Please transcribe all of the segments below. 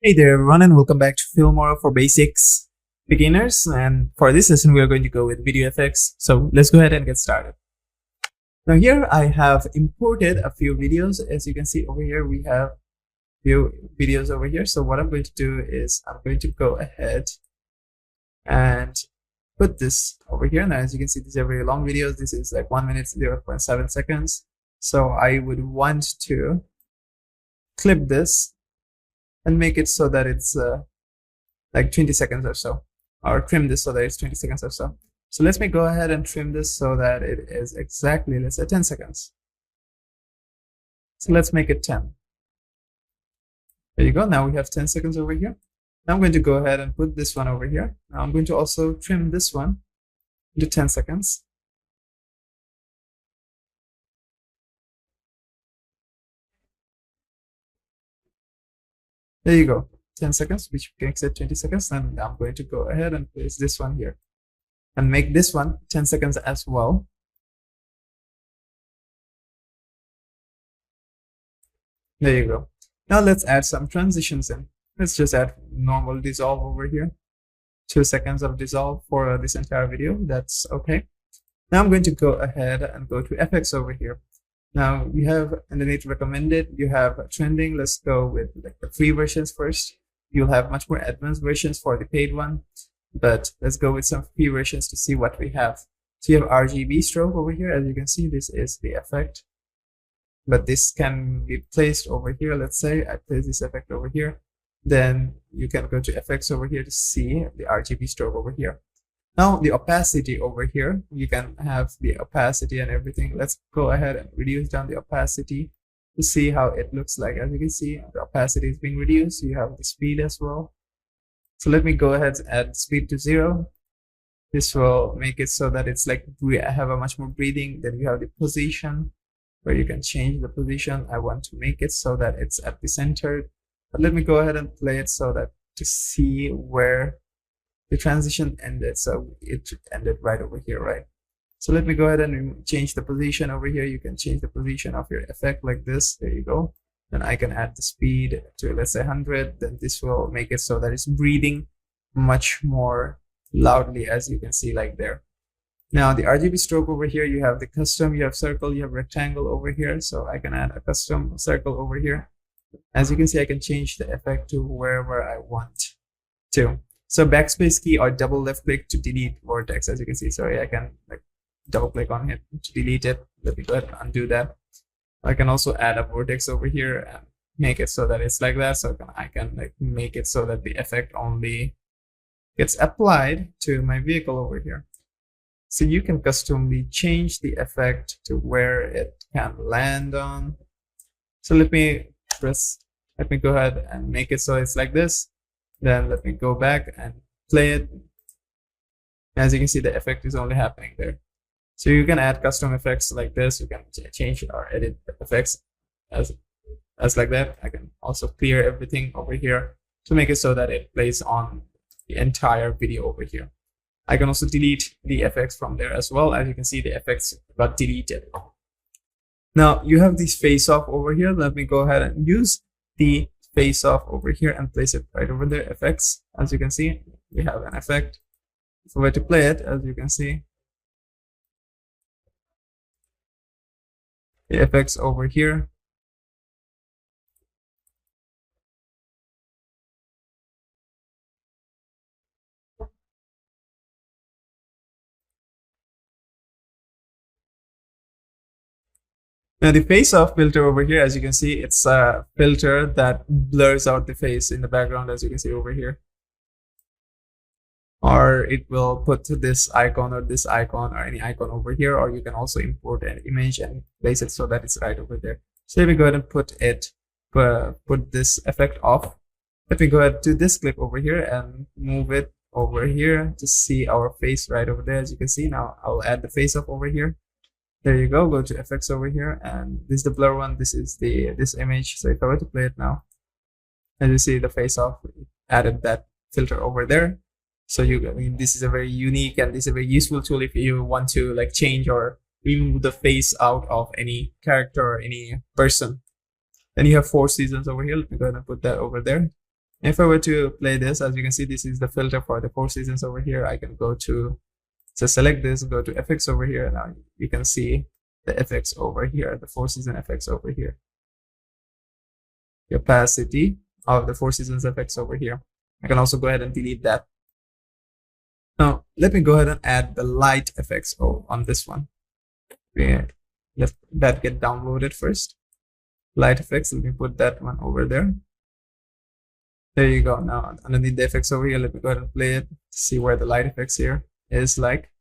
Hey there everyone, and welcome back to Filmora for Basics Beginners. And for this lesson, we are going to go with video effects. So let's go ahead and get started. Now here I have imported a few videos. As you can see over here, we have few videos over here. So what I'm going to do is I'm going to go ahead and put this over here. Now as you can see, these are very long videos. This is like 1 minute 0.7 seconds. So I would want to clip this and make it so that it's like 20 seconds or so, or trim this so that it's 20 seconds or so. So let me go ahead and trim this so that it is exactly, let's say 10 seconds. So let's make it 10. There you go. Now we have 10 seconds over here. Now I'm going to go ahead and put this one over here. Now I'm going to also trim this one to 10 seconds. There you go, 10 seconds, which makes it 20 seconds. And I'm going to go ahead and place this one here and make this one 10 seconds as well. There you go. Now let's add some transitions in. Let's just add normal dissolve over here. 2 seconds of dissolve for this entire video. That's okay. Now I'm going to go ahead and go to effects over here. Now you have underneath recommended, you have trending. Let's go with like the free versions first. You'll have much more advanced versions for the paid one, but let's go with some free versions to see what we have. So you have RGB stroke over here. As you can see, this is the effect, but this can be placed over here. Let's say I place this effect over here. Then you can go to effects over here to see the RGB stroke over here. Now the opacity over here, you can have the opacity and everything. Let's go ahead and reduce down the opacity to see how it looks like. As you can see, the opacity is being reduced. You have the speed as well. So let me go ahead and add speed to 0. This will make it so that it's like we have a much more breathing. Then you have the position where you can change the position. I want to make it so that it's at the center. But let me go ahead and play it so that to see where the transition ended. So it ended right over here, right? So let me go ahead and change the position over here. You can change the position of your effect like this. There you go. Then I can add the speed to, let's say 100. Then this will make it so that it's breathing much more loudly, as you can see like there. Now the RGB stroke over here, you have the custom, you have circle, you have rectangle over here. So I can add a custom circle over here. As you can see, I can change the effect to wherever I want to. So backspace key or double left click to delete vortex. As you can see, sorry, I can like double click on it to delete it. Let me go ahead and undo that. I can also add a vortex over here and make it so that it's like that. So I can like make it so that the effect only gets applied to my vehicle over here. So you can customly change the effect to where it can land on. So let me go ahead and make it so it's like this. Then let me go back and play it. As you can see, the effect is only happening there. So you can add custom effects like this. You can change or edit the effects as like that. I can also clear everything over here to make it so that it plays on the entire video over here. I can also delete the effects from there as well. As you can see, the effects got deleted. Now you have this face off over here. Let me go ahead and use the face off over here and place it right over there. Effects. As you can see, we have an effect. If we were to play it, as you can see, the effects over here. Now the face off filter over here, as you can see, it's a filter that blurs out the face in the background, as you can see over here. Or it will put this icon or any icon over here, or you can also import an image and place it so that it's right over there. So let me go ahead and put this effect off. Let me go ahead to this clip over here and move it over here to see our face right over there. As you can see, now I'll add the face off over here. There you go. Go to effects over here, and this is the blur one. This is this image. So if I were to play it now, as you see, the face off added that filter over there. So this is a very unique and this is a very useful tool if you want to like change or remove the face out of any character or any person. Then you have 4 seasons over here. Let me go ahead and put that over there. If I were to play this, as you can see, this is the filter for the Four Seasons over here. I can go to, so select this, go to effects over here. Now you can see the effects over here, the Four Season effects over here. The opacity of the Four Seasons effects over here. I can also go ahead and delete that. Now, let me go ahead and add the light effects on this one. Let that get downloaded first. Light effects, let me put that one over there. There you go. Now, underneath the effects over here, let me go ahead and play it, see where the light effects here is like.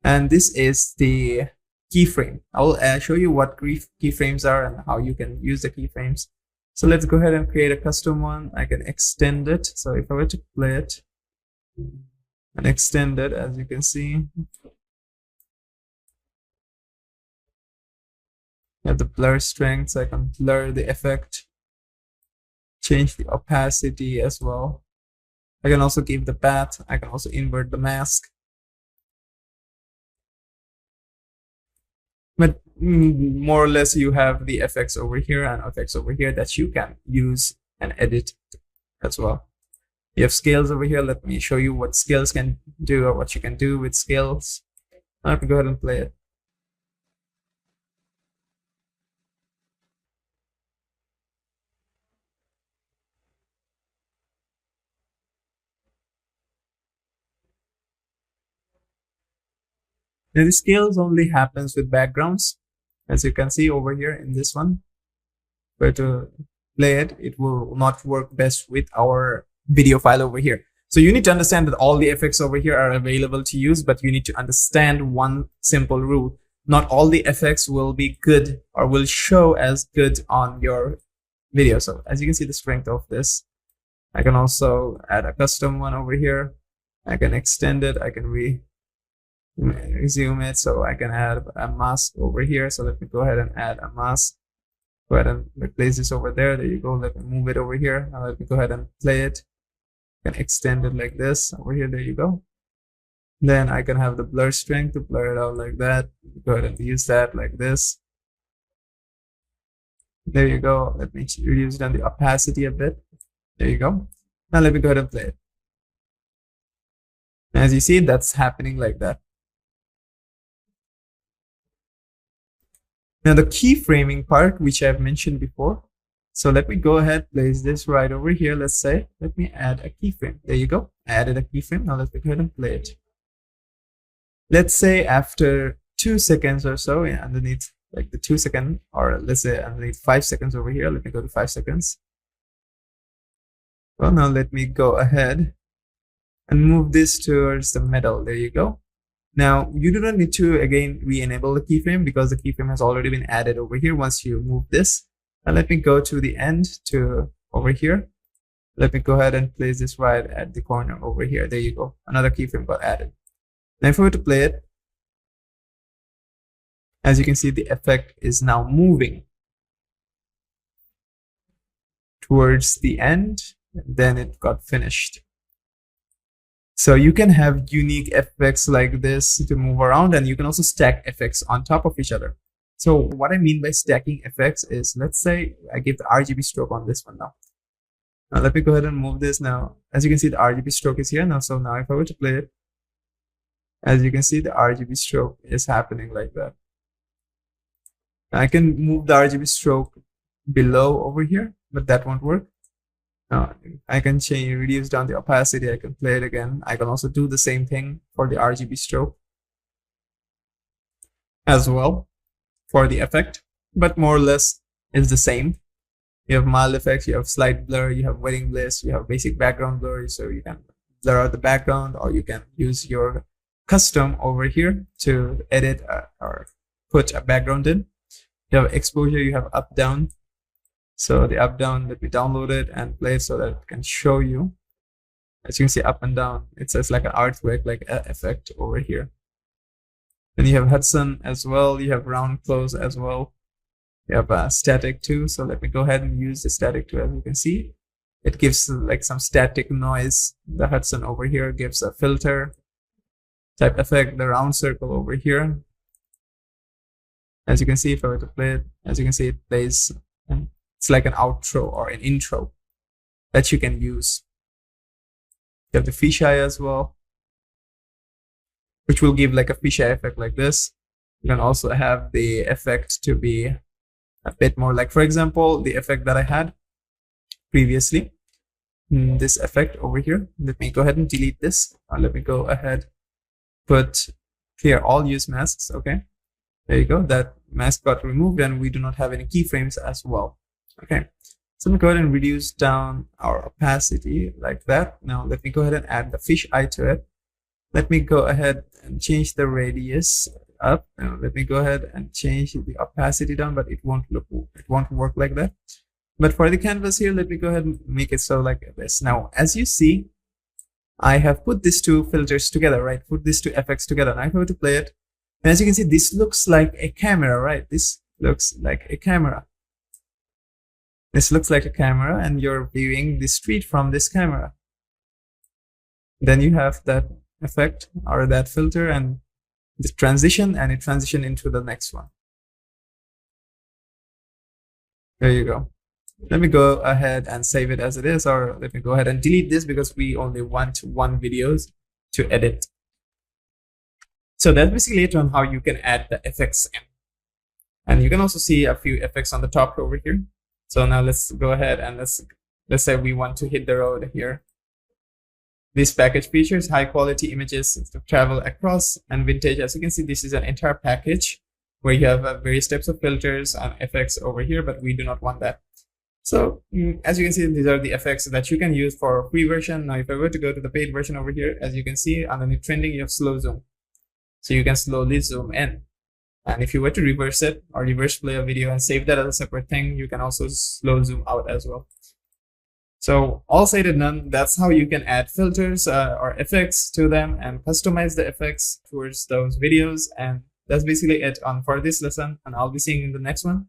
And this is the keyframe. I will show you what keyframes are and how you can use the keyframes. So let's go ahead and create a custom one. I can extend it. So if I were to play it and extend it, as you can see, you have the blur strength, so I can blur the effect, change the opacity as well. I can also give the path. I can also invert the mask. But more or less, you have the effects over here and effects over here that you can use and edit as well. You have scales over here. Let me show you what scales can do or what you can do with scales. I can go ahead and play it. Now the scales only happens with backgrounds, as you can see over here in this one. But to play it, it will not work best with our video file over here. So you need to understand that all the effects over here are available to use, but you need to understand one simple rule. Not all the effects will be good or will show as good on your video. So as you can see the strength of this, I can also add a custom one over here. I can extend it. I can resume it, so I can add a mask over here. So let me go ahead and add a mask. Go ahead and replace this over there. There you go. Let me move it over here. Now let me go ahead and play it. I can extend it like this over here. There you go. Then I can have the blur strength to blur it out like that. Go ahead and use that like this. There you go. Let me reduce down the opacity a bit. There you go. Now let me go ahead and play it. As you see, that's happening like that. Now the keyframing part, which I've mentioned before. So let me go ahead, place this right over here. Let's say, let me add a keyframe. There you go. I added a keyframe. Now let's go ahead and play it. Let's say after 2 seconds or so, underneath like the 2 second, or let's say underneath 5 seconds over here. Let me go to 5 seconds. Well, now let me go ahead and move this towards the middle. There you go. Now, you do not need to, again, re-enable the keyframe because the keyframe has already been added over here once you move this. Now, let me go to the end to over here. Let me go ahead and place this right at the corner over here. There you go. Another keyframe got added. Now, if I were to play it, as you can see, the effect is now moving towards the end. And then it got finished. So you can have unique effects like this to move around, and you can also stack effects on top of each other. So what I mean by stacking effects is, let's say I give the RGB stroke on this one now. Now let me go ahead and move this now. As you can see, the RGB stroke is here now. So now if I were to play it, as you can see, the RGB stroke is happening like that. Now I can move the RGB stroke below over here, but that won't work. I can reduce down the opacity. I can play it again. I can also do the same thing for the RGB stroke as well for the effect, but more or less it's the same. You have mild effects, you have slight blur, you have wedding bliss, you have basic background blur, so you can blur out the background, or you can use your custom over here to edit or put a background in. You have exposure, you have up down. So the up down, let me download it and play it so that it can show you. As you can see, up and down, it says like an artwork, like an effect over here. Then you have Hudson as well. You have round close as well. You have static too. So let me go ahead and use the static too. As you can see, it gives like some static noise. The Hudson over here gives a filter type effect. The round circle over here. As you can see, if I were to play it, as you can see, it plays. It's like an outro or an intro. that you can use. You have the fisheye as well, which will give like a fisheye effect like this. You can also have the effect to be a bit more like, for example, the effect that I had previously, this effect over here. Let me go ahead and delete this. Let me go ahead, put clear all use masks. Okay, there you go. That mask got removed and we do not have any keyframes as well. Okay, so let me go ahead and reduce down our opacity like that. Now let me go ahead and add the fish eye to it. Let me go ahead and change the radius up. Now let me go ahead and change the opacity down, but it won't work like that. But for the canvas here, let me go ahead and make it so like this. Now, as you see, I have put these two filters together, right? Put these two effects together. Now if I were to play it, and as you can see, this looks like a camera, right? This looks like a camera. This looks like a camera, and you're viewing the street from this camera. Then you have that effect or that filter and the transition, and it transition into the next one. There you go. Let me go ahead and save it as it is, or let me go ahead and delete this because we only want one videos to edit. So that's basically it on how you can add the effects in. And you can also see a few effects on the top over here. So now let's go ahead and let's say we want to hit the road here. This package features high quality images to travel across and vintage. As you can see, this is an entire package where you have various types of filters and effects over here, but we do not want that. So as you can see, these are the effects that you can use for a free version. Now, if I were to go to the paid version over here, as you can see underneath trending, you have slow zoom. So you can slowly zoom in. And if you were to reverse it or reverse play a video and save that as a separate thing, you can also slow zoom out as well. So all said and done, that's how you can add filters or effects to them and customize the effects towards those videos. And that's basically it for this lesson. And I'll be seeing you in the next one.